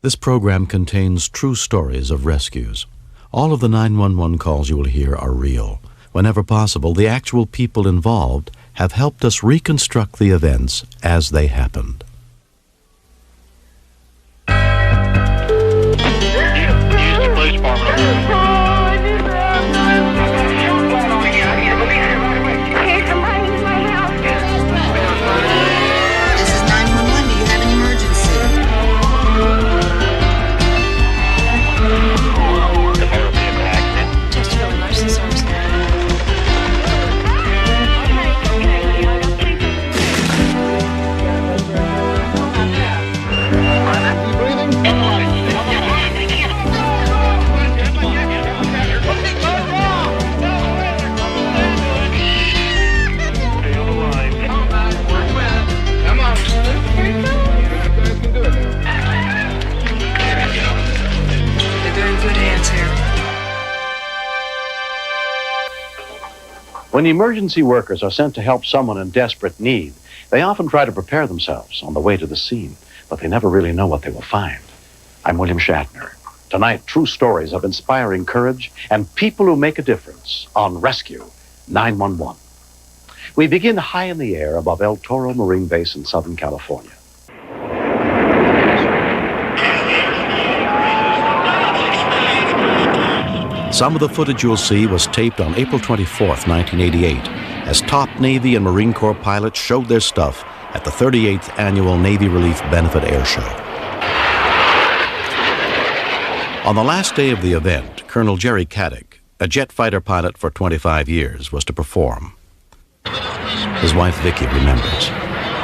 This program contains true stories of rescues. All of the 911 calls you will hear are real. Whenever possible, the actual people involved have helped us reconstruct the events as they happened. When emergency workers are sent to help someone in desperate need, they often try to prepare themselves on the way to the scene, but they never really know what they will find. I'm William Shatner. Tonight, true stories of inspiring courage and people who make a difference on Rescue 911. We begin high in the air above El Toro Marine Base in Southern California. Some of the footage you'll see was taped on April 24th, 1988, as top Navy and Marine Corps pilots showed their stuff at the 38th Annual Navy Relief Benefit Air Show. On the last day of the event, Colonel Jerry Caddick, a jet fighter pilot for 25 years, was to perform. His wife, Vicki, remembers.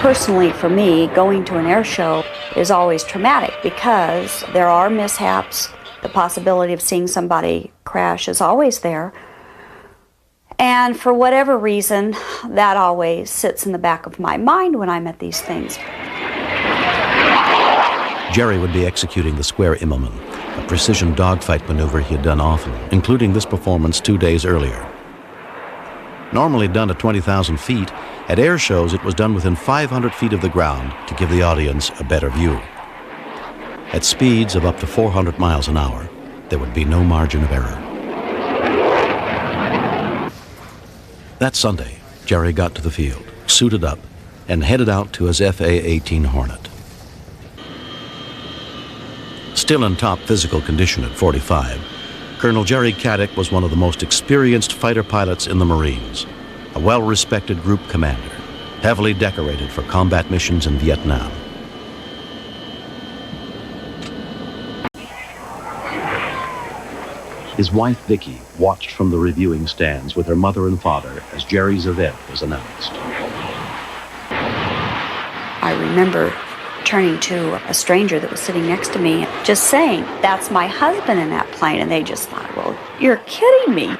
Personally, for me, going to an air show is always traumatic because there are mishaps. The possibility of seeing somebody crash is always there. And for whatever reason, that always sits in the back of my mind when I'm at these things. Jerry would be executing the square Immelman, a precision dogfight maneuver he had done often, including this performance 2 days earlier. Normally done at 20,000 feet, at air shows it was done within 500 feet of the ground to give the audience a better view. At speeds of up to 400 miles an hour, there would be no margin of error. That Sunday, Jerry got to the field, suited up, and headed out to his FA-18 Hornet. Still in top physical condition at 45, Colonel Jerry Caddick was one of the most experienced fighter pilots in the Marines, a well-respected group commander, heavily decorated for combat missions in Vietnam. His wife, Vicki, watched from the reviewing stands with her mother and father as Jerry's event was announced. I remember turning to a stranger that was sitting next to me, just saying, "That's my husband in that plane." And they just thought, "Well, you're kidding me."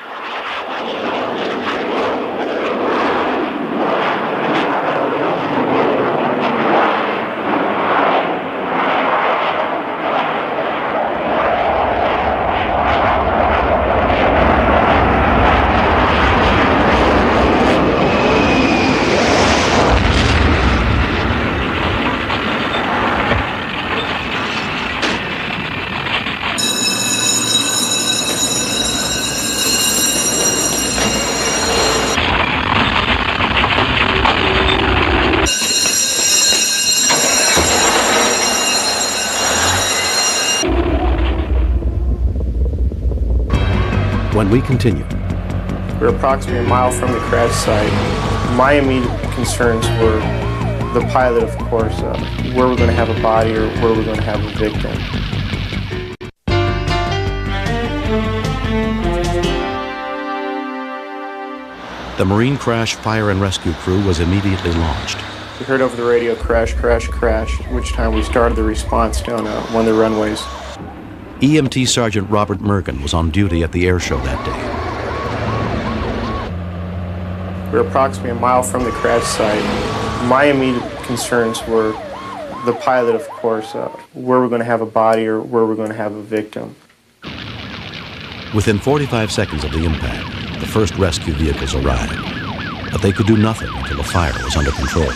When we continue. We're approximately a mile from the crash site. My immediate concerns were the pilot, of course, where we're going to have a body or where we're going to have a victim. The Marine Crash Fire and Rescue crew was immediately launched. We heard over the radio, crash, crash, crash, which time we started the response down one of the runways. EMT Sergeant Robert Mergen was on duty at the air show that day. We're approximately a mile from the crash site. My immediate concerns were the pilot, of course, where we're going to have a body or where we're going to have a victim. Within 45 seconds of the impact, the first rescue vehicles arrived, but they could do nothing until the fire was under control.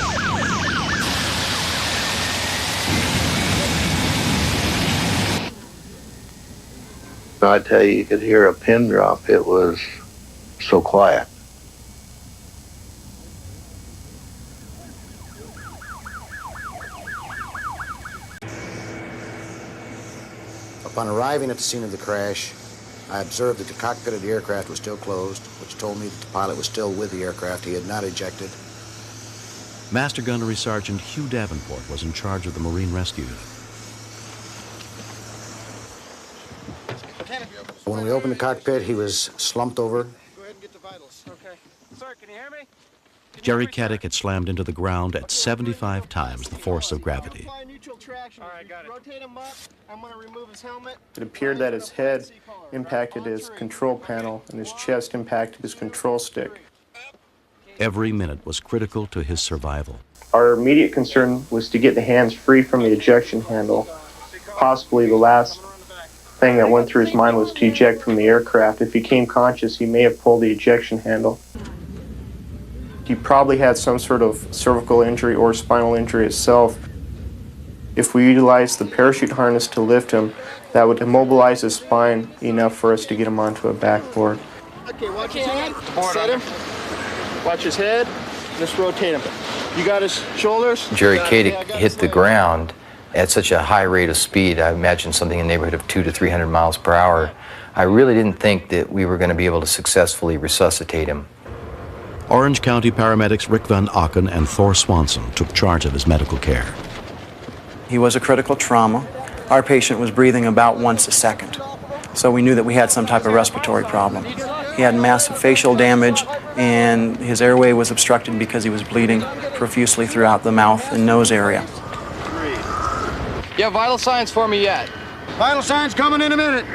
I tell you, you could hear a pin drop. It was so quiet. Upon arriving at the scene of the crash, I observed that the cockpit of the aircraft was still closed, which told me that the pilot was still with the aircraft. He had not ejected. Master Gunnery Sergeant Hugh Davenport was in charge of the Marine Rescue Unit. When we opened the cockpit, he was slumped over. Go ahead and get the vitals. Okay. Sir, can you hear me? Jerry Caddick had slammed into the ground at 75 times the force of gravity. All right, got it. Rotate him up. I'm going to remove his helmet. It appeared that his head impacted his control panel and his chest impacted his control stick. Every minute was critical to his survival. Our immediate concern was to get the hands free from the ejection handle. Possibly the last thing that went through his mind was to eject from the aircraft. If he came conscious, he may have pulled the ejection handle. He probably had some sort of cervical injury or spinal injury itself. If we utilized the parachute harness to lift him, that would immobilize his spine enough for us to get him onto a backboard. Okay, watch his head. Set him. Watch his head. Just rotate him. You got his shoulders? Jerry Caddick hit the ground at such a high rate of speed. I imagine something in the neighborhood of 200 to 300 miles per hour. I really didn't think that we were going to be able to successfully resuscitate him. Orange County paramedics Rick Van Auken and Thor Swanson took charge of his medical care. He was a critical trauma. Our patient was breathing about once a second, so we knew that we had some type of respiratory problem. He had massive facial damage, and his airway was obstructed because he was bleeding profusely throughout the mouth and nose area. You have vital signs for me yet? Vital signs coming in a minute.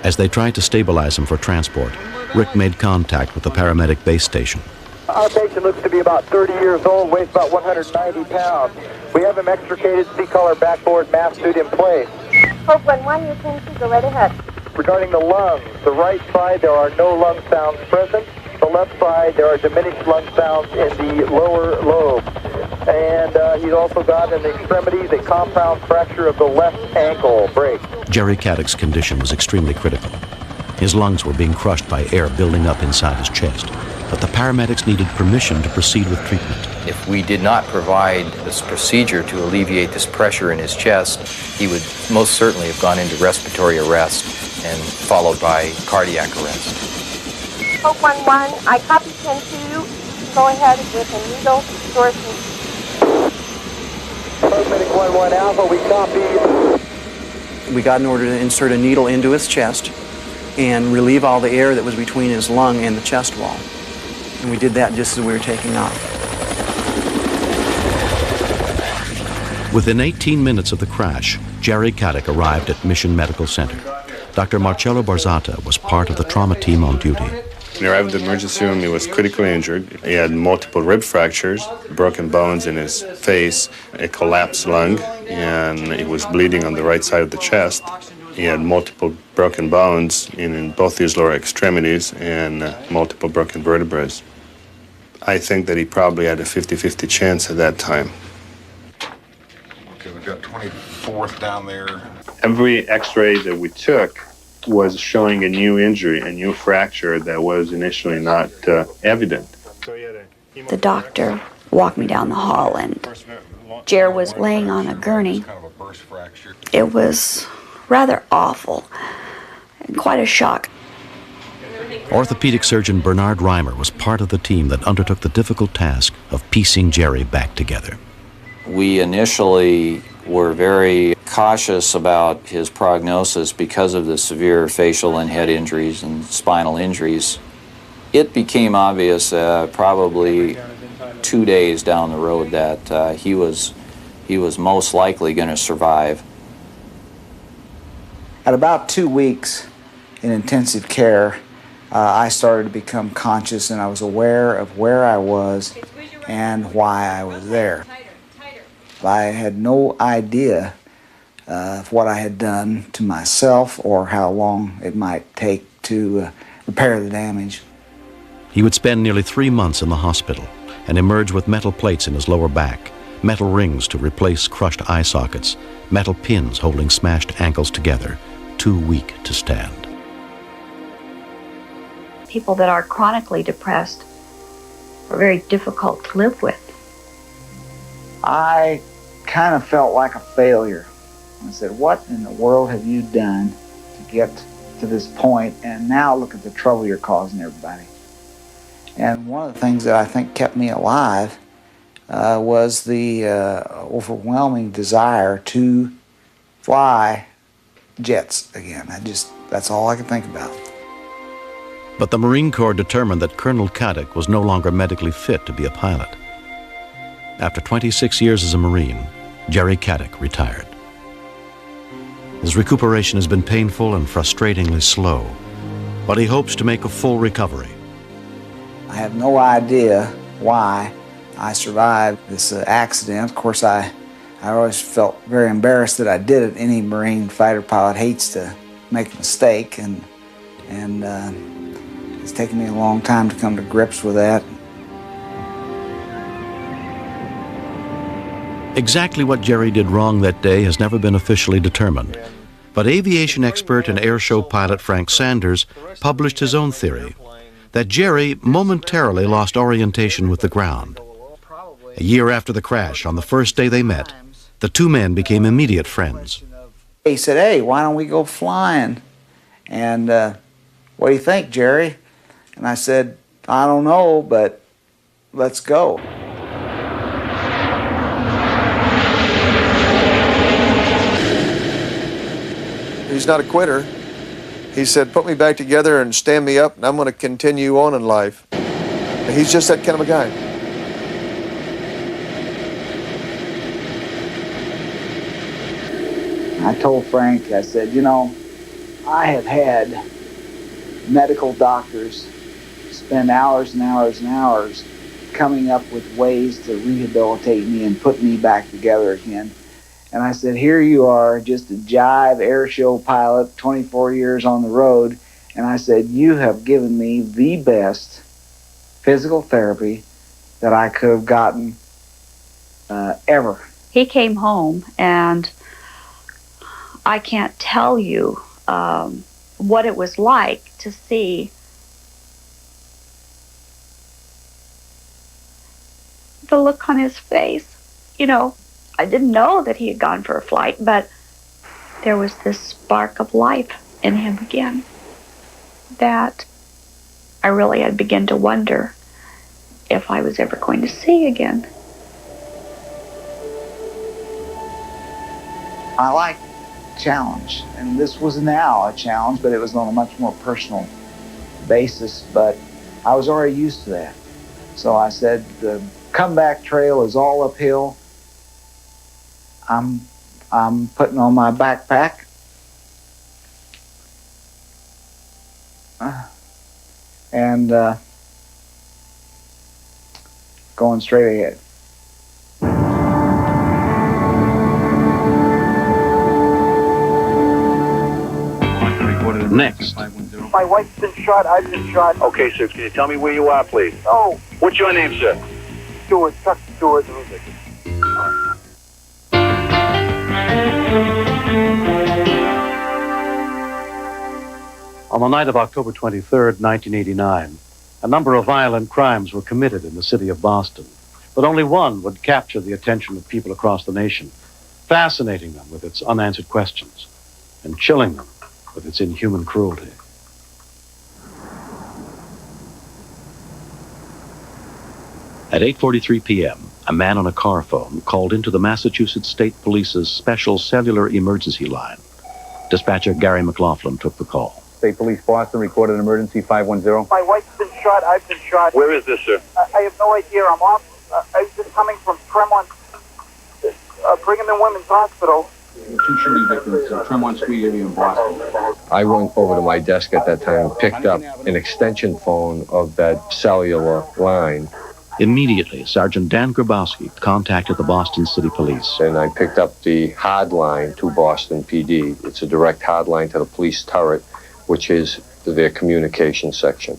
As they tried to stabilize him for transport, Rick made contact with the paramedic base station. Our patient looks to be about 30 years old, weighs about 190 pounds. We have him extricated, C-collar backboard, mask suit in place. Hope 1-1, you can go right ahead. Regarding the lungs, the right side there are no lung sounds present. The left side there are diminished lung sounds in the lower lobe. And he's also got in the extremities a compound fracture of the left ankle break. Jerry Caddick's condition was extremely critical. His lungs were being crushed by air building up inside his chest, but the paramedics needed permission to proceed with treatment. If we did not provide this procedure to alleviate this pressure in his chest, he would most certainly have gone into respiratory arrest and followed by cardiac arrest. Hope 1-1, I copy 10-2. Go ahead with a needle source. Paramedic 1-1 Alpha, we copy. We got an order to insert a needle into his chest and relieve all the air that was between his lung and the chest wall. And we did that just as we were taking off. Within 18 minutes of the crash, Jerry Caddick arrived at Mission Medical Center. Dr. Marcello Barzata was part of the trauma team on duty. When he arrived at the emergency room, he was critically injured. He had multiple rib fractures, broken bones in his face, a collapsed lung, and he was bleeding on the right side of the chest. He had multiple broken bones in both his lower extremities and multiple broken vertebrae. I think that he probably had a 50-50 chance at that time. Okay, we've got 24th down there. Every x-ray that we took was showing a new injury, a new fracture that was initially not evident. The doctor walked me down the hall, and Jer was laying on a gurney. It was rather awful and quite a shock. Orthopedic surgeon Bernard Reimer was part of the team that undertook the difficult task of piecing Jerry back together. We initially were very cautious about his prognosis because of the severe facial and head injuries and spinal injuries. It became obvious probably 2 days down the road that he was most likely going to survive. At about 2 weeks in intensive care, I started to become conscious, and I was aware of where I was and why I was there. I had no idea of what I had done to myself or how long it might take to repair the damage. He would spend nearly 3 months in the hospital and emerge with metal plates in his lower back, metal rings to replace crushed eye sockets, metal pins holding smashed ankles together, too weak to stand. People that are chronically depressed are very difficult to live with. I kind of felt like a failure. I said, what in the world have you done to get to this point, and now look at the trouble you're causing everybody? And one of the things that I think kept me alive was the overwhelming desire to fly jets again. That's all I could think about. But the Marine Corps determined that Colonel Caddick was no longer medically fit to be a pilot. After 26 years as a Marine, Jerry Caddick retired. His recuperation has been painful and frustratingly slow, but he hopes to make a full recovery. I have no idea why I survived this accident. Of course, I always felt very embarrassed that I did it. Any Marine fighter pilot hates to make a mistake, and it's taken me a long time to come to grips with that. Exactly what Jerry did wrong that day has never been officially determined, but aviation expert and airshow pilot Frank Sanders published his own theory, that Jerry momentarily lost orientation with the ground. A year after the crash, on the first day they met, the two men became immediate friends. He said, hey, why don't we go flying? And what do you think, Jerry? And I said, I don't know, but let's go. He's not a quitter. He said, put me back together and stand me up, and I'm going to continue on in life. He's just that kind of a guy. I told Frank, I said, you know, I have had medical doctors spend hours and hours and hours coming up with ways to rehabilitate me and put me back together again. And I said, here you are, just a jive air show pilot, 24 years on the road. And I said, you have given me the best physical therapy that I could have gotten ever. He came home, and I can't tell you what it was like to see the look on his face. You know, I didn't know that he had gone for a flight, but there was this spark of life in him again that I really had begun to wonder if I was ever going to see again. I like challenge, and this was now a challenge, but it was on a much more personal basis, but I was already used to that. So I said, the comeback trail is all uphill. I'm putting on my backpack and going straight ahead. Next. My wife's been shot. I've been shot. Okay, sir. Can you tell me where you are, please? Oh, What's your name, sir? Stewart, Chuck Stewart. On the night of October 23rd, 1989, a number of violent crimes were committed in the city of Boston, but only one would capture the attention of people across the nation, fascinating them with its unanswered questions and chilling them with its inhuman cruelty. At 8:43 p.m., a man on a car phone called into the Massachusetts State Police's special cellular emergency line. Dispatcher Gary McLaughlin took the call. State Police Boston recorded emergency 510. My wife's been shot. I've been shot. Where is this, sir? I have no idea. I'm off. I was just coming from Tremont, Brigham and Women's Hospital. Two shooting victims in Tremont Street area in Boston. I went over to my desk at that time and picked up an extension phone of that cellular line. Immediately, Sergeant Dan Grabowski contacted the Boston City Police. And I picked up the hard line to Boston PD. It's a direct hard line to the police turret, which is their communication section.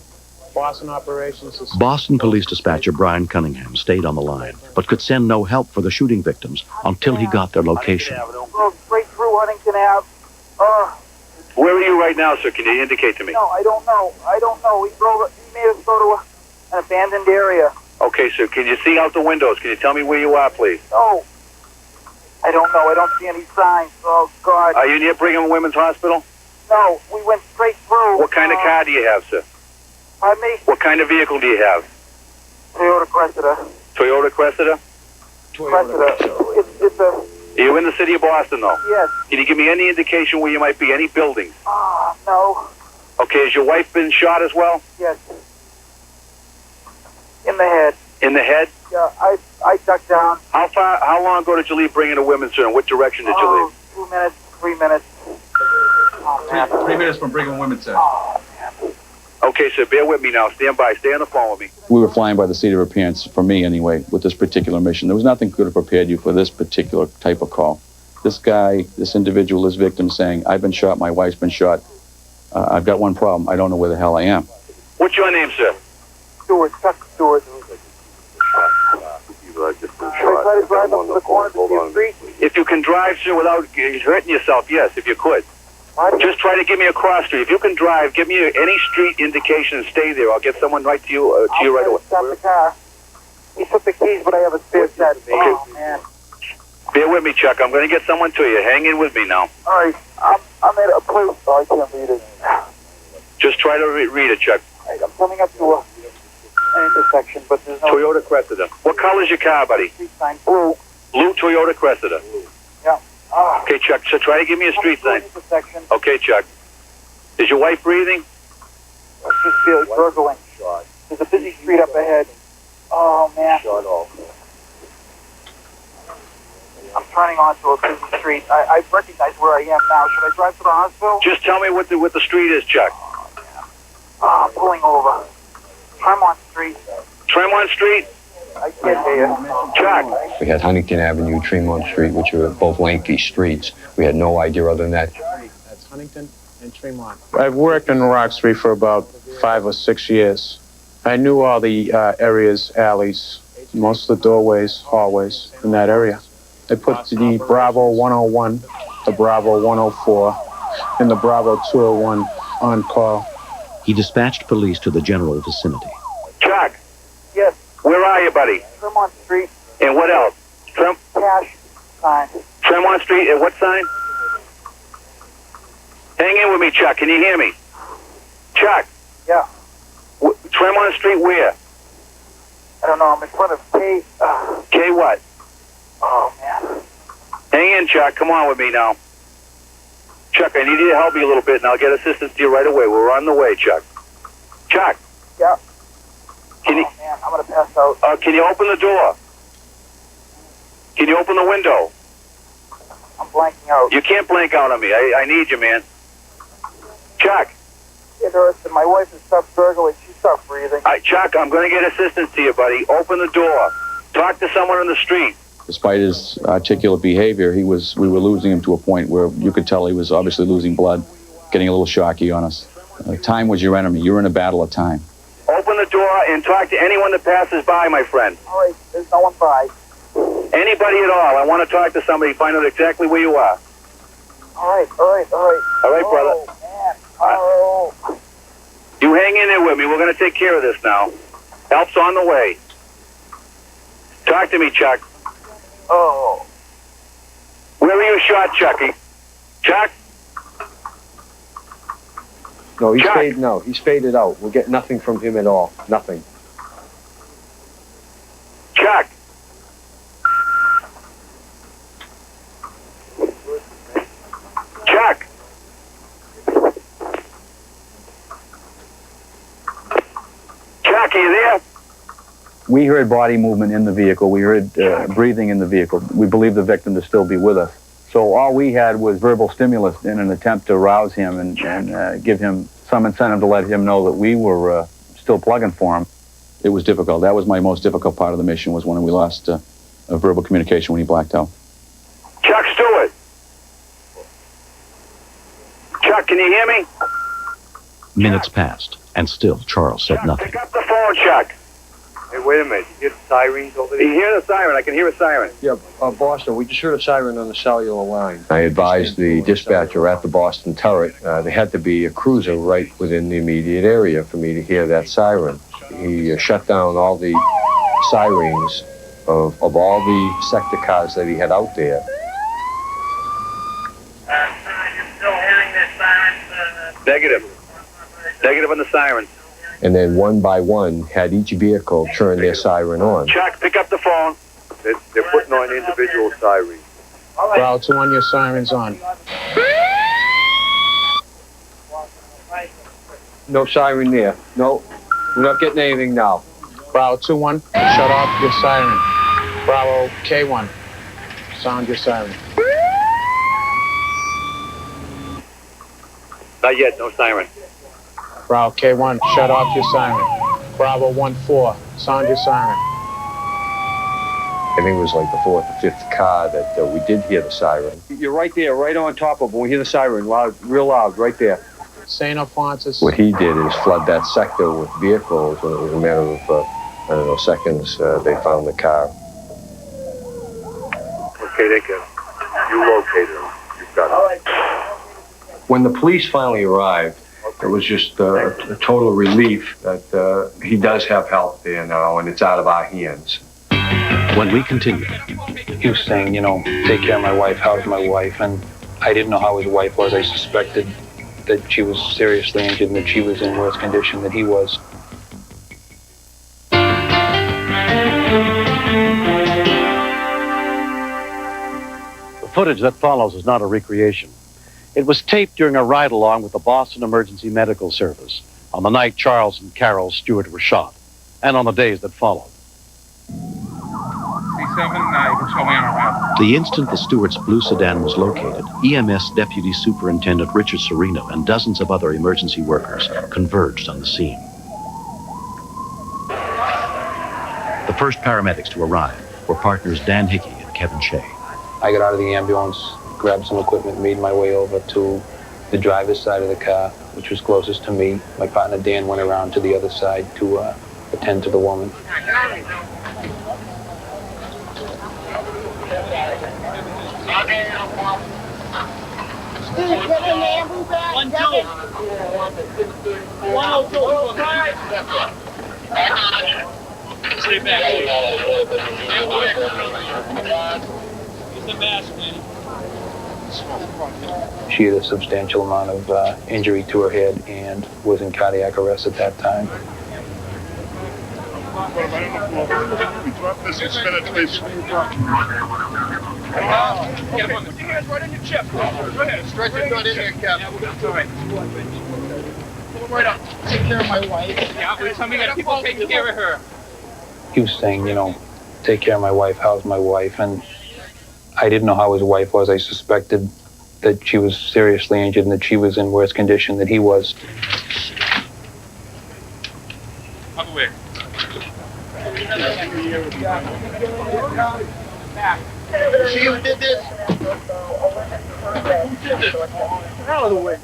Boston operations. Boston Police Dispatcher Brian Cunningham stayed on the line, but could send no help for the shooting victims until he got their location. Straight through Huntington Ave. Where are you right now, sir? Can you indicate to me? No, I don't know. He made us go to an abandoned area. Okay, sir. Can you see out the windows? Can you tell me where you are, please? No. I don't know. I don't see any signs. Oh, God. Are you near Brigham and Women's Hospital? No, we went straight through. What kind of car do you have, sir? Pardon me? What kind of vehicle do you have? Toyota Cressida. Toyota Cressida? Cressida. It's a... Are you in the city of Boston, though? Yes. Can you give me any indication where you might be? Any buildings? No. Okay, has your wife been shot as well? Yes. In the head. In the head? Yeah, I ducked down. How long ago did you leave Brigham and Women's, sir? In what direction did you leave? 2 minutes, 3 minutes. Oh, man. 3 minutes from Brigham and Women's, sir. Oh, man. Okay, sir, bear with me now. Stand by. Stay on the phone with me. We were flying by the seat of our pants, for me anyway, with this particular mission. There was nothing could have prepared you for this particular type of call. This guy, this individual, this victim saying, I've been shot, my wife's been shot. I've got one problem. I don't know where the hell I am. What's your name, sir? Stewart, Chuck Stewart. Should I try to drive up to the corner to see a street? If you can drive, sir, without hurting yourself, yes, if you could. Just try to give me a cross street. If you can drive, give me any street indication and stay there. I'll get someone right to you, right away. Stop the car. He took the keys, but I have a spare set. Oh, man. Bear with me, Chuck. I'm going to get someone to you. Hang in with me now. All right. I'm at a place. Oh, I can't read it. Just try to read it, Chuck. Right, I'm coming up to an intersection, but there's no... Toyota Cressida. What color's your car, buddy? Street sign. Blue. Blue Toyota Cressida. Yeah. Okay, Chuck, so try to give me a street sign. Intersection. Okay, Chuck. Is your wife breathing? I just feel gurgling. There's a busy street up ahead. Oh, man. I'm turning onto a busy street. I recognize where I am now. Should I drive to the hospital? Just tell me what the street is, Chuck. I'm pulling over. Tremont Street. Tremont Street? I can't hear you. Chuck. We had Huntington Avenue, Tremont Street, which were both lengthy streets. We had no idea other than that. That's Huntington and Tremont. I've worked in Rock Street for about 5 or 6 years. I knew all the areas, alleys, most of the doorways, hallways in that area. I put the Bravo 101, the Bravo 104, and the Bravo 201 on call. He dispatched police to the general vicinity. Chuck. Yes. Where are you, buddy? Tremont Street. And what else? Cash sign. Tremont Street and what sign? Hang in with me, Chuck. Can you hear me? Chuck. Yeah. Tremont Street where? I don't know. I'm in front of K. K what? Oh, man. Hang in, Chuck. Come on with me now. Chuck, I need you to help me a little bit, and I'll get assistance to you right away. We're on the way, Chuck. Chuck. Yeah. Can you? Man, I'm gonna pass out. Can you open the door? Can you open the window? I'm blanking out. You can't blank out on me. I need you, man. Chuck. Interested. My wife has stopped gurgling. She stopped breathing. Chuck, I'm going to get assistance to you, buddy. Open the door. Talk to someone on the street. Despite his articulate behavior, we were losing him to a point where you could tell he was obviously losing blood, getting a little shocky on us. Time was your enemy. You were in a battle of time. Open the door and talk to anyone that passes by, my friend. All right, there's no one by. Anybody at all. I want to talk to somebody, find out exactly where you are. All right. All right, brother. Oh, man. Oh. You hang in there with me. We're going to take care of this now. Help's on the way. Talk to me, Chuck. Oh. Where were you shot, Chucky? Chuck? No, he's faded out. We'll get nothing from him at all. Nothing. Chuck. Chuck. Chuck, are you there? We heard body movement in the vehicle. We heard breathing in the vehicle. We believe the victim to still be with us. So all we had was verbal stimulus in an attempt to rouse him and give him some incentive to let him know that we were still plugging for him. It was difficult. That was my most difficult part of the mission, was when we lost verbal communication when he blacked out. Chuck Stewart. Chuck, can you hear me? Minutes passed, and still Charles said nothing. Pick up the phone, Chuck. Hey, wait a minute. You hear the sirens over there? You hear the siren? I can hear a siren. Yeah, Boston, we just heard a siren on the cellular line. I advised the dispatcher at the Boston Turret there had to be a cruiser right within the immediate area for me to hear that siren. He shut down all the sirens of all the sector cars that he had out there. You're still hearing this siren? Negative. Negative on the sirens. And then one by one had each vehicle turn their siren on. Chuck, pick up the phone. They're putting on individual sirens. Route 21, your siren's on. No siren there. No, we're not getting anything now. Bravo 21, shut off your siren. Bravo K1, sound your siren. Not yet, no siren. Bravo K1, shut off your siren. Bravo 14, sound your siren. I think it was like the fourth or fifth car that we did hear the siren. You're right there, right on top of when we hear the siren, loud, real loud, right there. St. Alphonsus. What he did is flood that sector with vehicles, and it was a matter of, I don't know, seconds, they found the car. Okay, they can. You located them. You've got it. When the police finally arrived, it was just a total relief that he does have help there now, and it's out of our hands. When we continue, He was saying, you know, take care of my wife, how's my wife? And I didn't know how his wife was. I suspected that she was seriously injured and that she was in worse condition than he was. The footage that follows is not a recreation. It was taped during a ride-along with the Boston Emergency Medical Service on the night Charles and Carol Stewart were shot, and on the days that followed. the instant the Stewart's blue sedan was located, EMS Deputy Superintendent Richard Serino and dozens of other emergency workers converged on the scene. The first paramedics to arrive were partners Dan Hickey and Kevin Shea. I got out of the ambulance, grabbed some equipment, made my way over to the driver's side of the car, which was closest to me. My partner Dan went around to the other side to attend to the woman. Steve, get in there, move back. 1-2. 1-2. Stay back. Use the mask, man. She had a substantial amount of injury to her head and was in cardiac arrest at that time. Drop this and spin it, please. Get him on. Put your hands right on your chest. Go ahead. Stretch it not in there, Cap. Yeah, we're going to do it. Pull him right up. Take care of my wife. Yeah, every time we got people taking care of her. He was saying, you know, take care of my wife, how's my wife? And I didn't know how his wife was. I suspected that she was seriously injured and that she was in worse condition than he was. Up away. See who did this? Out of the way.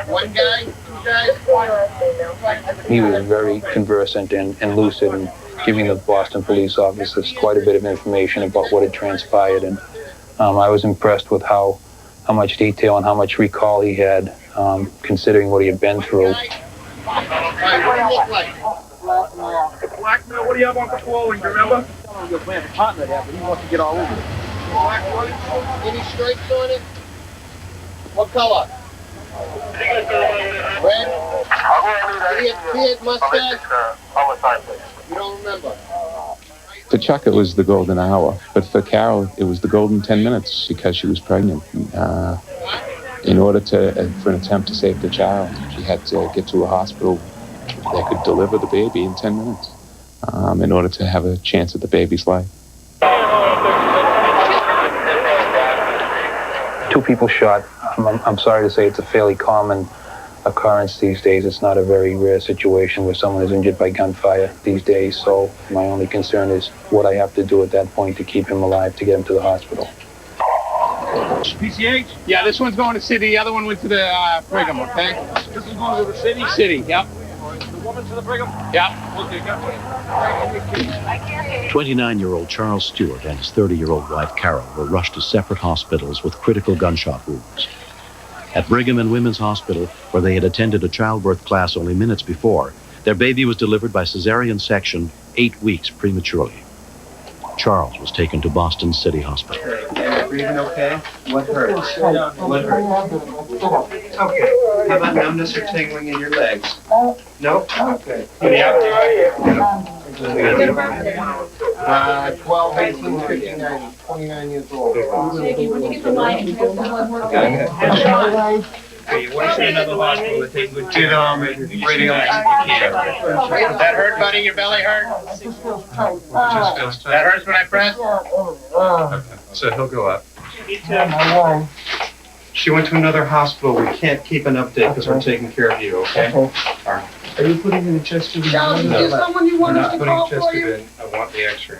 One guy, two guys. He was very conversant and lucid and giving the Boston police officers quite a bit of information about what had transpired. And I was impressed with how much detail and how much recall he had, considering what he had been through. Blackmail, what do you have on patrol, you remember? Your partner there, but he wants to get all over it. Black one? Any stripes on it? What color? Red? Beard, mustache? You don't remember? For Chuck, it was the golden hour, but for Carol, it was the golden 10 minutes because she was pregnant. In order for an attempt to save the child, she had to get to a hospital that could deliver the baby in 10 minutes in order to have a chance at the baby's life. 2 people shot. I'm sorry to say it's a fairly common occurrence these days. It's not a very rare situation where someone is injured by gunfire these days. So my only concern is what I have to do at that point to keep him alive, to get him to the hospital. PCH? Yeah, this one's going to city. The other one went to the Brigham, okay? This is going to the city? City, yep. The woman Yeah. 29-year-old Charles Stewart and his 30-year-old wife Carol were rushed to separate hospitals with critical gunshot wounds. At Brigham and Women's Hospital, where they had attended a childbirth class only minutes before, their baby was delivered by cesarean section 8 weeks prematurely. Charles was taken to Boston City Hospital. Breathing okay? What hurts? What hurts? Okay. How about numbness or tingling in your legs? No? Okay. 12, 18, 59, 29 years old. Okay, you want to see another hospital to take good care of breathing like you can. That hurt, buddy? Your belly hurt? Just feels tight. That hurts when I press? Okay. So he'll go up. She went to another hospital. We can't keep an update because we're taking care of you, okay? All right. Are you putting in a chest tube? Charles, is there someone you want us to call for you? In. I want the x-ray.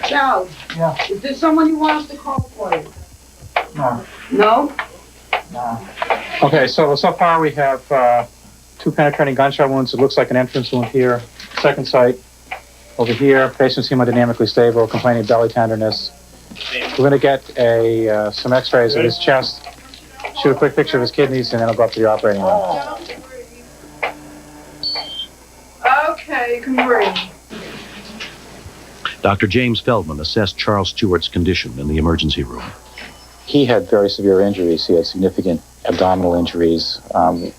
Charles, is there someone you want us to call for you? No. No? Okay, so far we have 2 penetrating gunshot wounds. It looks like an entrance wound here. Second site over here. Patient's hemodynamically stable, complaining of belly tenderness. We're going to get some x-rays of his chest, shoot a quick picture of his kidneys, and then I'll go up to the operating room. Okay, you can breathe. Dr. James Feldman assessed Charles Stewart's condition in the emergency room. He had very severe injuries. He had significant abdominal injuries,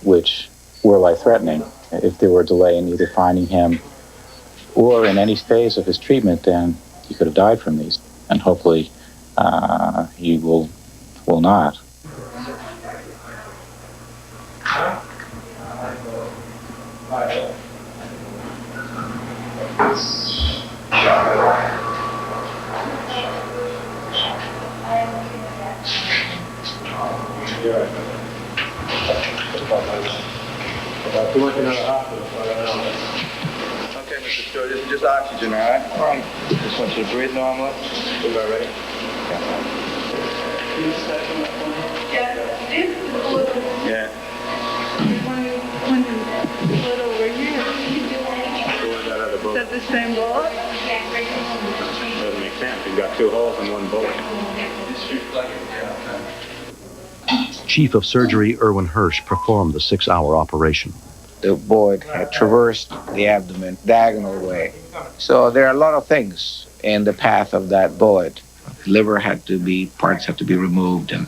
which were life-threatening. If there were a delay in either finding him or in any phase of his treatment, then he could have died from these. And hopefully he will not. Okay, Mr. Stewart, this is just oxygen, all right? All right. Just want you to breathe normally. You about ready? Yeah. Is that the same bullet? Doesn't make sense. You've got 2 holes in 1 bullet. Chief of Surgery Erwin Hirsch performed the 6-hour operation. The bullet had traversed the abdomen diagonal way. So there are a lot of things in the path of that bullet. Liver parts had to be removed, and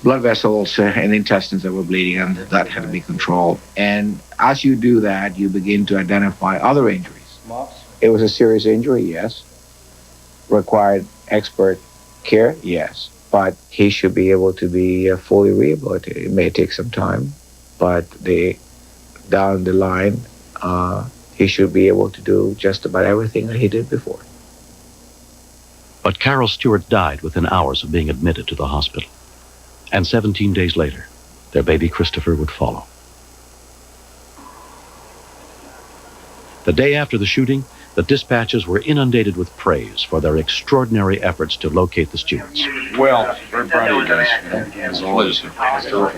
blood vessels and intestines that were bleeding, and that had to be controlled. And as you do that, you begin to identify other injuries. It was a serious injury, yes. Required expert care, yes. But he should be able to be fully rehabilitated. It may take some time, but down the line, he should be able to do just about everything that he did before. But Carol Stewart died within hours of being admitted to the hospital. And 17 days later, their baby Christopher would follow. The day after the shooting, the dispatches were inundated with praise for their extraordinary efforts to locate the Stewarts. Well, very proud of you guys. It's a pleasure.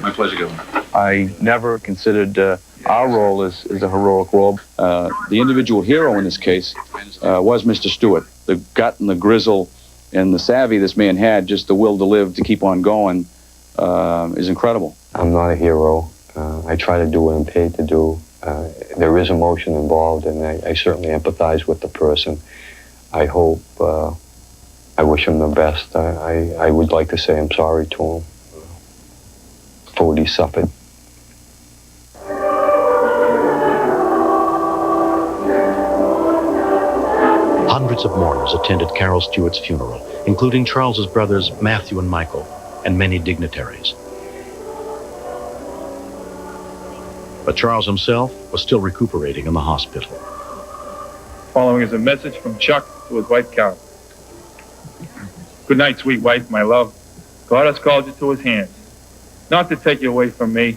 My pleasure, Governor. I never considered our role as a heroic role. The individual hero in this case was Mr. Stewart. The gut and the grizzle and the savvy this man had, just the will to live, to keep on going, is incredible. I'm not a hero. I try to do what I'm paid to do. There is emotion involved, and I certainly empathize with the person. I hope, I wish him the best. I would like to say I'm sorry to him for what he suffered. Hundreds of mourners attended Carol Stewart's funeral, including Charles's brothers Matthew and Michael, and many dignitaries. But Charles himself was still recuperating in the hospital. Following is a message from Chuck to his wife, Carol. Good night, sweet wife, my love. God has called you to his hands, not to take you away from me,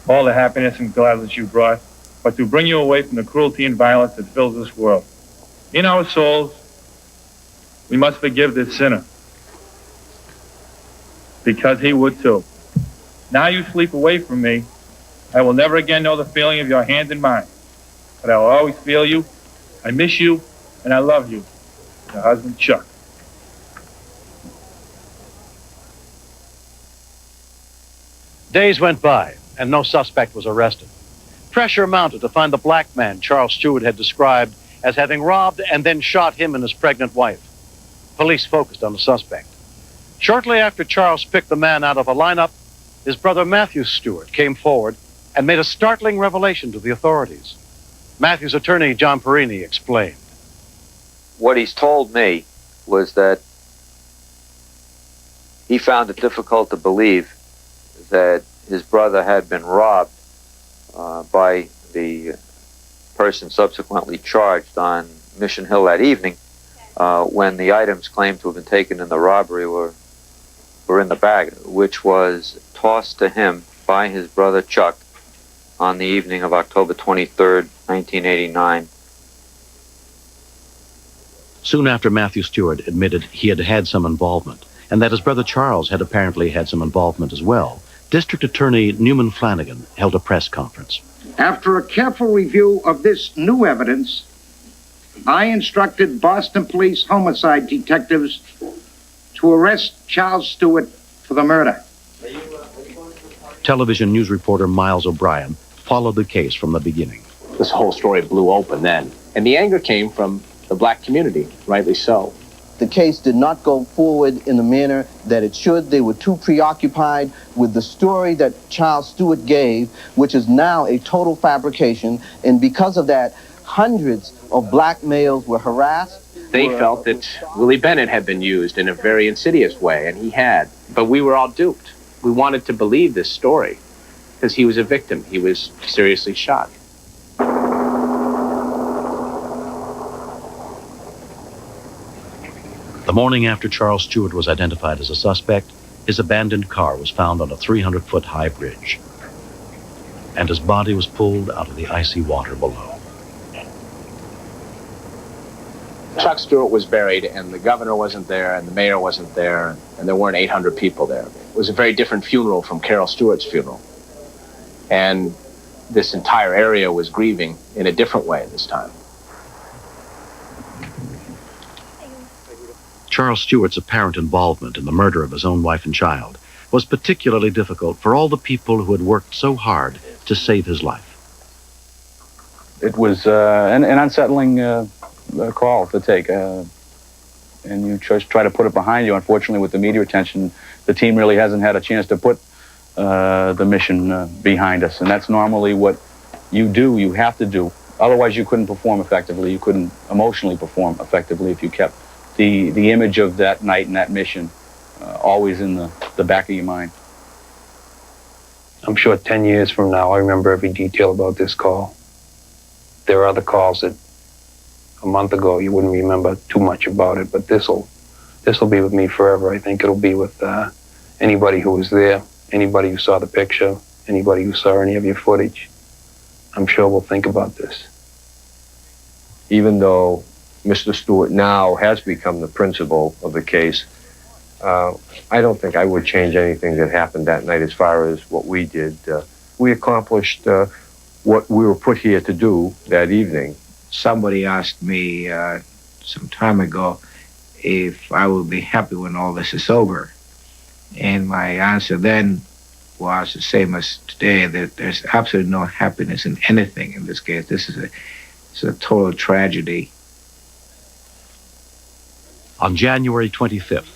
all the happiness and gladness you brought, but to bring you away from the cruelty and violence that fills this world. In our souls, we must forgive this sinner, because he would too. Now you sleep away from me. I will never again know the feeling of your hand in mine. But I will always feel you. I miss you, and I love you. Your husband, Chuck. Days went by, and no suspect was arrested. Pressure mounted to find the black man Charles Stewart had described as having robbed and then shot him and his pregnant wife. Police focused on the suspect. Shortly after Charles picked the man out of a lineup, his brother Matthew Stewart came forward and made a startling revelation to the authorities. Matthew's attorney, John Perini, explained. What he's told me was that he found it difficult to believe that his brother had been robbed by the person subsequently charged on Mission Hill that evening, when the items claimed to have been taken in the robbery were in the bag, which was tossed to him by his brother Chuck on the evening of October 23rd, 1989. Soon after Matthew Stewart admitted he had had some involvement, and that his brother Charles had apparently had some involvement as well, District Attorney Newman Flanagan held a press conference. After a careful review of this new evidence, I instructed Boston Police homicide detectives to arrest Charles Stewart for the murder. Television news reporter Miles O'Brien followed the case from the beginning. This whole story blew open then, and the anger came from the black community, rightly so. The case did not go forward in the manner that it should. They were too preoccupied with the story that Charles Stewart gave, which is now a total fabrication, and because of that, hundreds of black males were harassed. They felt that Willie Bennett had been used in a very insidious way, and he had. But we were all duped. We wanted to believe this story because he was a victim. He was seriously shot. The morning after Charles Stewart was identified as a suspect, his abandoned car was found on a 300-foot high bridge, and his body was pulled out of the icy water below. Chuck Stewart was buried, and the governor wasn't there, and the mayor wasn't there, and there weren't 800 people there. It was a very different funeral from Carol Stewart's funeral. And this entire area was grieving in a different way this time. Charles Stewart's apparent involvement in the murder of his own wife and child was particularly difficult for all the people who had worked so hard to save his life. It was an unsettling call to take, and you just try to put it behind you. Unfortunately, with the media attention, the team really hasn't had a chance to put the mission behind us, and that's normally what you do, you have to do. Otherwise, you couldn't perform effectively. You couldn't emotionally perform effectively if you kept the image of that night and that mission always in the back of your mind. I'm sure 10 years from now, I remember every detail about this call. There are other calls that a month ago you wouldn't remember too much about it, but this'll be with me forever. I think it'll be with anybody who was there, anybody who saw the picture, anybody who saw any of your footage. I'm sure we'll think about this. Even though Mr. Stewart now has become the principal of the case, I don't think I would change anything that happened that night as far as what we did. We accomplished what we were put here to do that evening. Somebody asked me some time ago if I will be happy when all this is over. And my answer then was the same as today, that there's absolutely no happiness in anything in this case. This is a total tragedy. On January 25th,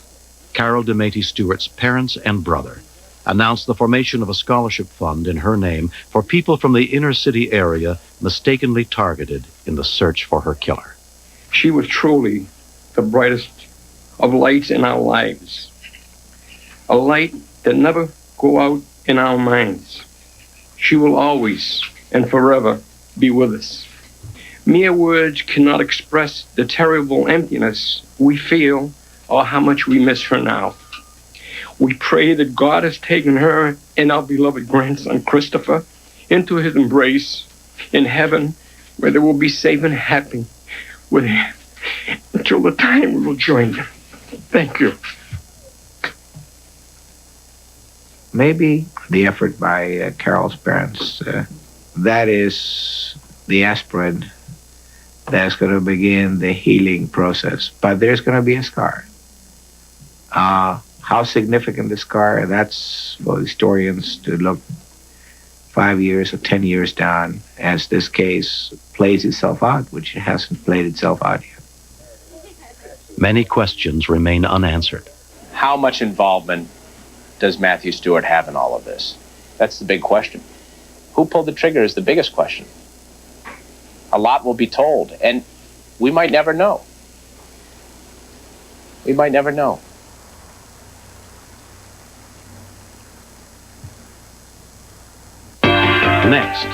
Carol DeMaty Stewart's parents and brother announced the formation of a scholarship fund in her name for people from the inner city area mistakenly targeted in the search for her killer. She was truly the brightest of lights in our lives, a light that never go out in our minds. She will always and forever be with us. Mere words cannot express the terrible emptiness we feel or how much we miss her now. We pray that God has taken her and our beloved grandson, Christopher, into his embrace in heaven, where they will be safe and happy with him until the time we will join them. Thank you. maybe the effort by Carol's parents. That is the aspirin that's going to begin the healing process. But there's going to be a scar. How significant the scar, that's for historians to look 5 years or 10 years down as this case plays itself out, which it hasn't played itself out yet. Many questions remain unanswered. How much involvement does Matthew Stewart have in all of this? That's the big question. Who pulled the trigger is the biggest question. A lot will be told, and we might never know. We might never know. Next.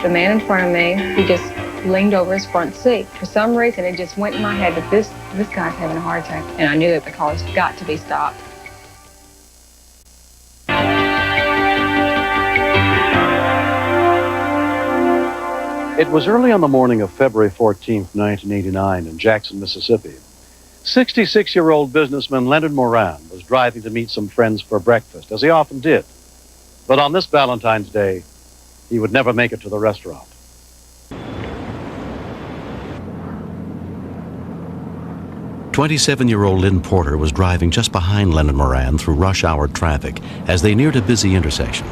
The man in front of me, he just leaned over his front seat. For some reason, it just went in my head that this guy's having a heart attack, and I knew that the car's got to be stopped. It was early on the morning of February 14th, 1989 in Jackson, Mississippi. 66-year-old businessman Leonard Moran was driving to meet some friends for breakfast, as he often did. But on this Valentine's Day, he would never make it to the restaurant. "27-year-old Lynn Porter was driving just behind Leonard Moran through rush hour traffic as they neared a busy intersection.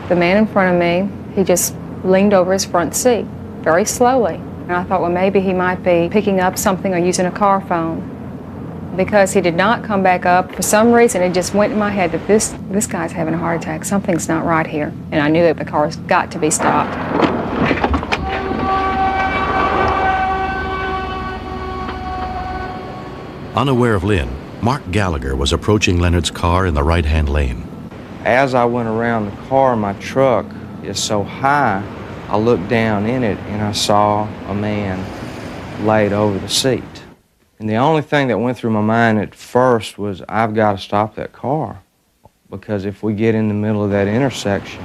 The man in front of me, he just leaned over his front seat very slowly. And I thought, well, maybe he might be picking up something or using a car phone. Because he did not come back up, for some reason it just went in my head that this guy's having a heart attack. Something's not right here. And I knew that the car's got to be stopped. Unaware of Lynn, Mark Gallagher was approaching Leonard's car in the right-hand lane. As I went around the car, my truck is so high, I looked down in it and I saw a man laid over the seat. And the only thing that went through my mind at first was, I've got to stop that car, because if we get in the middle of that intersection,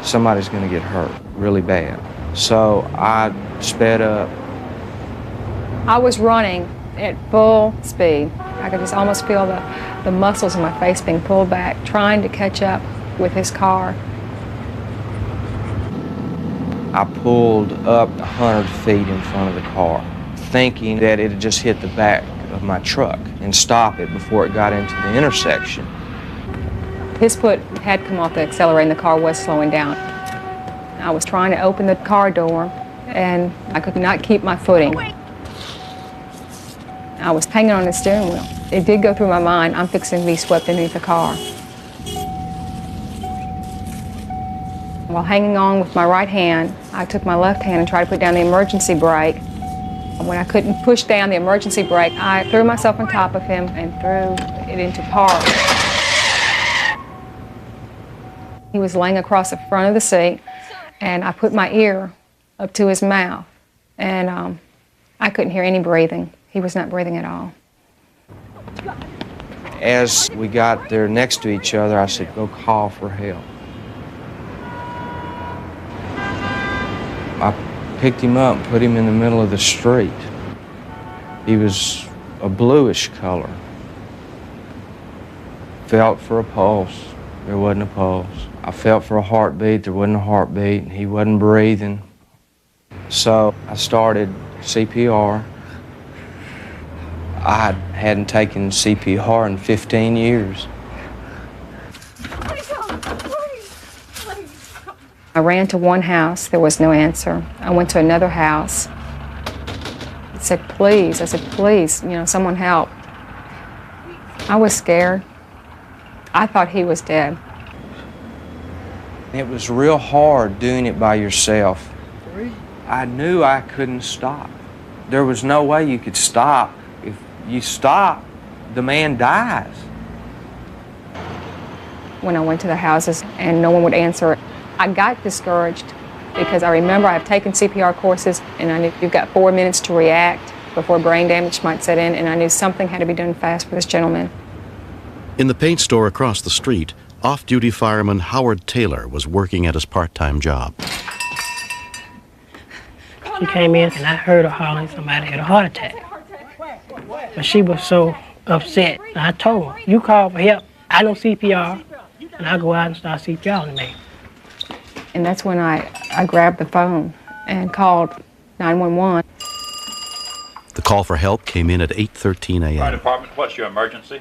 somebody's going to get hurt really bad. So I sped up. I was running at full speed. I could just almost feel the muscles in my face being pulled back, trying to catch up with his car. I pulled up 100 feet in front of the car, thinking that it had just hit the back of my truck and stop it before it got into the intersection. His foot had come off the accelerator and the car was slowing down. I was trying to open the car door and I could not keep my footing. I was hanging on the steering wheel. It did go through my mind, I'm fixing to be swept underneath the car. While hanging on with my right hand, I took my left hand and tried to put down the emergency brake. When I couldn't push down the emergency brake, I threw myself on top of him and threw it into park. He was laying across the front of the seat, and I put my ear up to his mouth, and I couldn't hear any breathing. He was not breathing at all. As we got there next to each other, I said, go call for help. I picked him up and put him in the middle of the street. He was a bluish color. Felt for a pulse. There wasn't a pulse. I felt for a heartbeat. There wasn't a heartbeat. He wasn't breathing. So I started CPR. I hadn't taken CPR in 15 years. I ran to one house, there was no answer. I went to another house. It said, please. I said, please, someone help. I was scared. I thought he was dead. It was real hard doing it by yourself. I knew I couldn't stop. There was no way you could stop. If you stop, the man dies. When I went to the houses and no one would answer, I got discouraged because I remember I've taken CPR courses and I knew you've got 4 minutes to react before brain damage might set in, and I knew something had to be done fast for this gentleman. In the paint store across the street, off-duty fireman Howard Taylor was working at his part-time job. She came in and I heard her hollering somebody had a heart attack. But she was so upset. I told him, you call for help. I know CPR, and I go out and start CPR on the man. And that's when I grabbed the phone and called 911. The call for help came in at 8:13 Fire a.m. department, what's your emergency?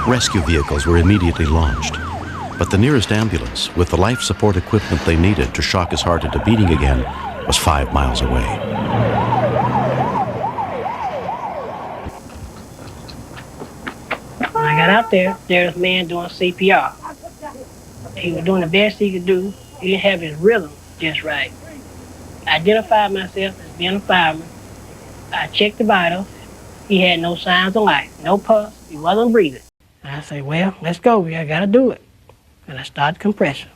Rescue vehicles were immediately launched, but the nearest ambulance, with the life support equipment they needed to shock his heart into beating again, was 5 miles away. When I got out there was a man doing CPR. He was doing the best he could do. He didn't have his rhythm just right. I identified myself as being a fireman. I checked the vitals. He had no signs of life, no pulse. He wasn't breathing. And I said, well, let's go. I got to do it. And I started compressing.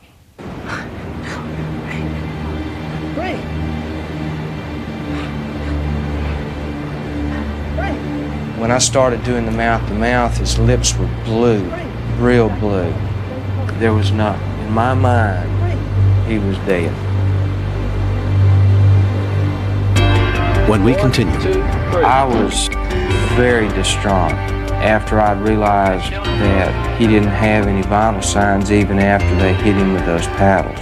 When I started doing the mouth-to-mouth, his lips were blue, real blue. There was not, in my mind, he was dead. When we continued, I was very distraught after I'd realized that he didn't have any vital signs even after they hit him with those paddles.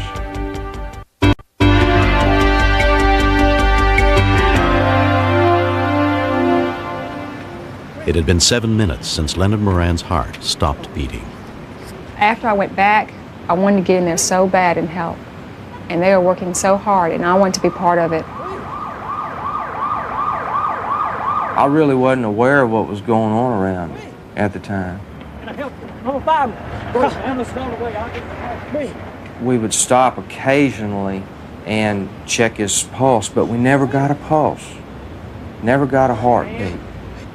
it had been 7 minutes since Leonard Moran's heart stopped beating. After I went back, I wanted to get in there so bad and help. And they were working so hard, and I wanted to be part of it. I really wasn't aware of what was going on around me at the time. We would stop occasionally and check his pulse, but we never got a pulse, never got a heartbeat.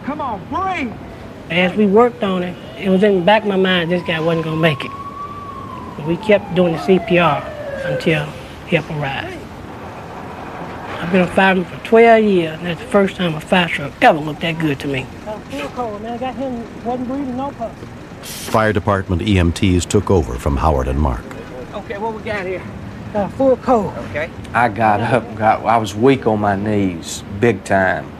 Come on, breathe! As we worked on it, it was in the back of my mind this guy wasn't going to make it. We kept doing the CPR until help arrived. I've been a fireman for 12 years, and that's the first time a fire truck ever looked that good to me. Fire department EMTs took over from Howard and Mark. Okay, what we got here? Full cold. Okay. I got up, I was weak on my knees, big time.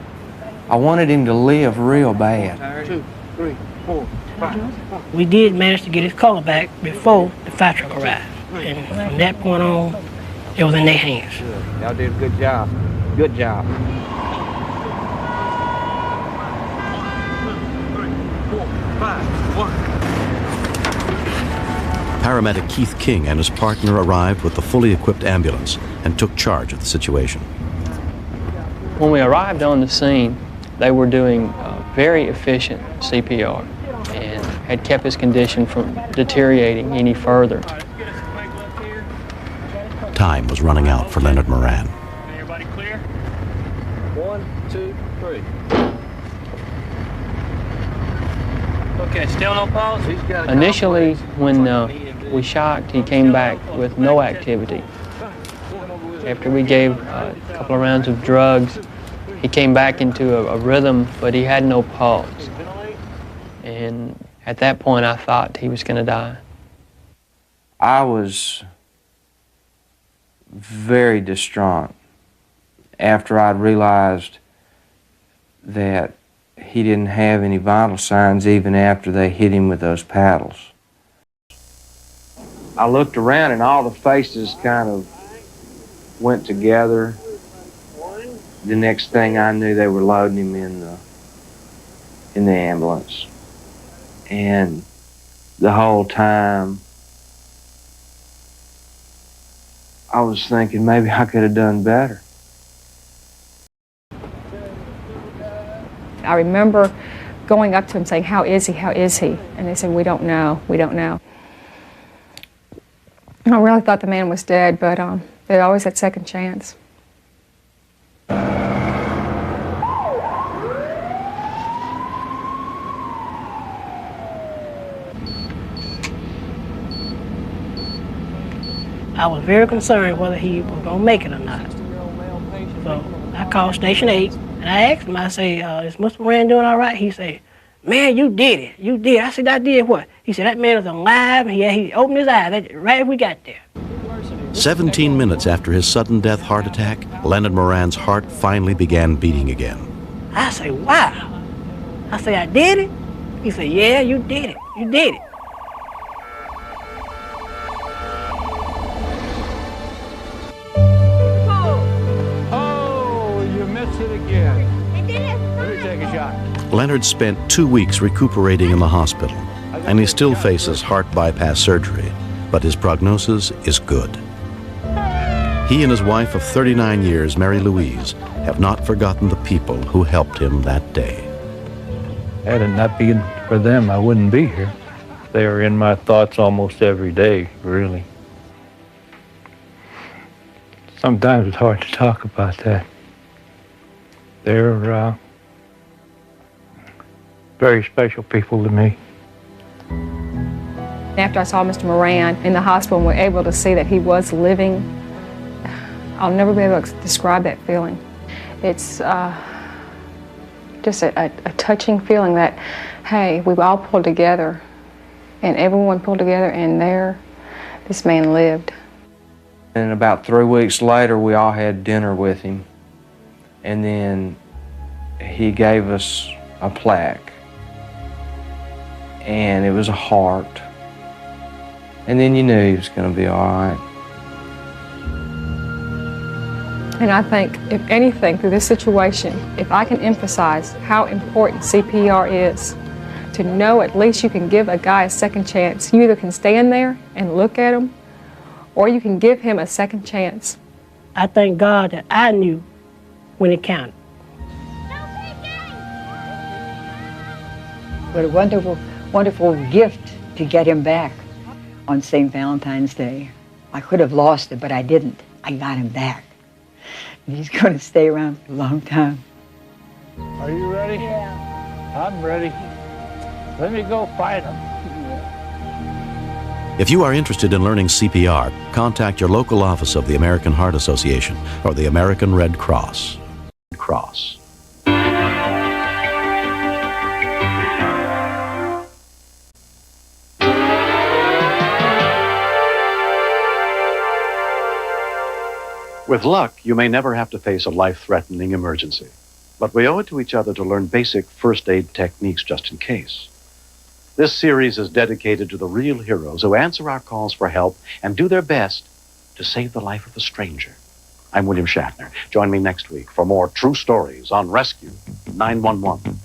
I wanted him to live real bad. 2, 3, 4, 5. We did manage to get his color back before the fire truck arrived. And from that point on, it was in their hands. Y'all did a good job. Good job. Paramedic Keith King and his partner arrived with the fully equipped ambulance and took charge of the situation. When we arrived on the scene, they were doing very efficient CPR and had kept his condition from deteriorating any further. Time was running out for Leonard Moran. Everybody clear? 1, 2, 3. Okay, still no pulse? Initially, when we shocked, he came back with no activity. After we gave a couple of rounds of drugs, he came back into a rhythm, but he had no pulse. And at that point, I thought he was going to die. I was very distraught after I'd realized that he didn't have any vital signs even after they hit him with those paddles. I looked around and all the faces kind of went together. The next thing I knew, they were loading him in the ambulance. And the whole time, I was thinking maybe I could have done better. I remember going up to him saying, "How is he? How is he?" And they said, "We don't know. We don't know." I really thought the man was dead, but they always had second chance. I was very concerned whether he was going to make it or not. So I called Station 8, and I asked him, I say, is Mr. Moran doing all right? He said, "Man, you did it. You did." I said, "I did what?" He said, "That man was alive, and he opened his eyes right as we got there." 17 minutes after his sudden death heart attack, Leonard Moran's heart finally began beating again. I say, wow. I said, I did it? He said, yeah, you did it. You did it. Oh, you missed it again. Let me take a shot. Leonard spent 2 weeks recuperating in the hospital, and he still faces heart bypass surgery, but his prognosis is good. He and his wife of 39 years, Mary Louise, have not forgotten the people who helped him that day. Had it not been for them, I wouldn't be here. They are in my thoughts almost every day, really. Sometimes it's hard to talk about that. They're very special people to me. After I saw Mr. Moran in the hospital and were able to see that he was living, I'll never be able to describe that feeling. It's just a touching feeling that, hey, we've all pulled together, and everyone pulled together, and there, this man lived. And about 3 weeks later, we all had dinner with him, and then he gave us a plaque, and it was a heart, and then you knew he was going to be all right. And I think, if anything, through this situation, if I can emphasize how important CPR is, to know at least you can give a guy a second chance. You either can stand there and look at him, or you can give him a second chance. I thank God that I knew when it counted. What a wonderful, wonderful gift to get him back on St. Valentine's Day. I could have lost it, but I didn't. I got him back. And he's going to stay around for a long time. Are you ready? Yeah. I'm ready. Let me go fight him. If you are interested in learning CPR, contact your local office of the American Heart Association or the American Red Cross. With luck, you may never have to face a life-threatening emergency. But we owe it to each other to learn basic first aid techniques just in case. This series is dedicated to the real heroes who answer our calls for help and do their best to save the life of a stranger. I'm William Shatner. Join me next week for more true stories on Rescue 911.